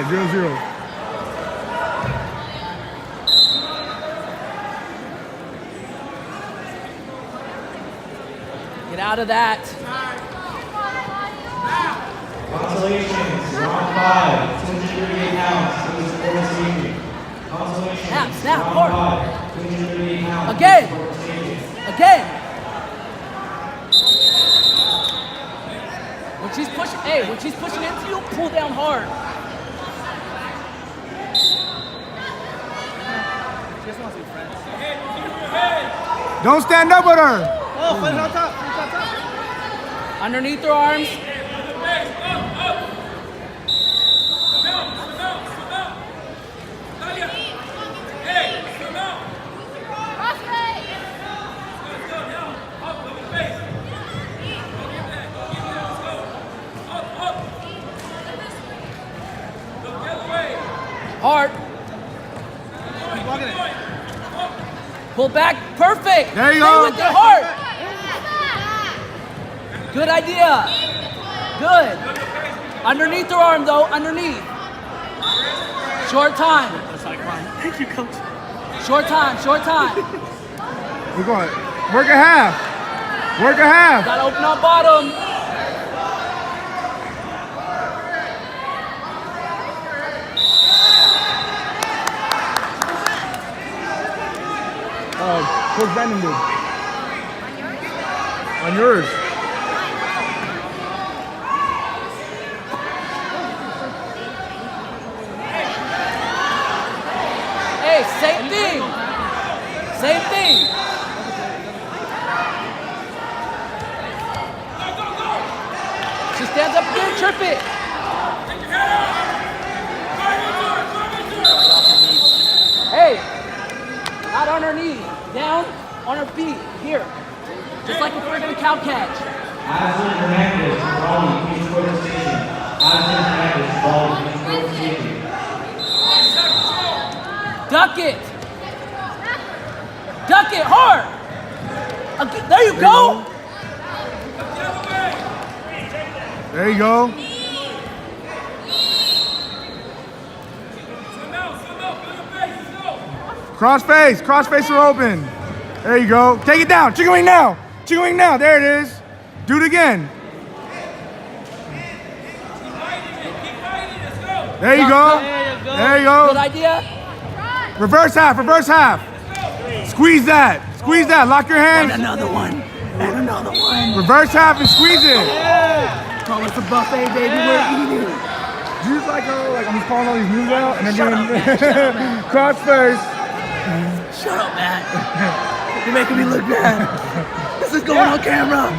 tied, 0-0. Get out of that. Consolations, round 5, 238 pounds, please support safety. Consolations, Snap, round hard. 5, 238 pounds, Again. please support safety. Again. When she's pushing into you, pull down hard. She just wants to be friends. Don't stand up with her. Oh, put it on top. Underneath her arms. Hard. Pull back. Perfect. There you Stay go. with your heart. Good idea. Good. Underneath her arm, though. Underneath. Short time. Thank you, coach. Short time. Short time. We're going. Work a half. Work a half. Gotta open up bottom. Coach Brandon did. On yours. Hey, same thing. Same thing. She stands up there, trip it. Hey, not on her knee. Down on her feet. Here. Just like if we're gonna cow catch. Aslan Hernandez, Raleigh, please support safety. Aslan Hernandez, Raleigh, please support safety. Duck it. Duck it hard. Okay, there you go. There you go. Cross face are open. There you go. Take it down. Chicken wing now. Chicken wing now. There it is. Do it again. There you go. There you Good go. idea. Reverse half. Reverse half. Squeeze that. Squeeze that. Lock your hands. Another one. And another one. Reverse half and squeeze it. Call us a buffet, baby. We're eating. Just like I'm just calling all these moves out and they're doing cross face. Shut up, Matt. You're making me look bad. This is going on camera.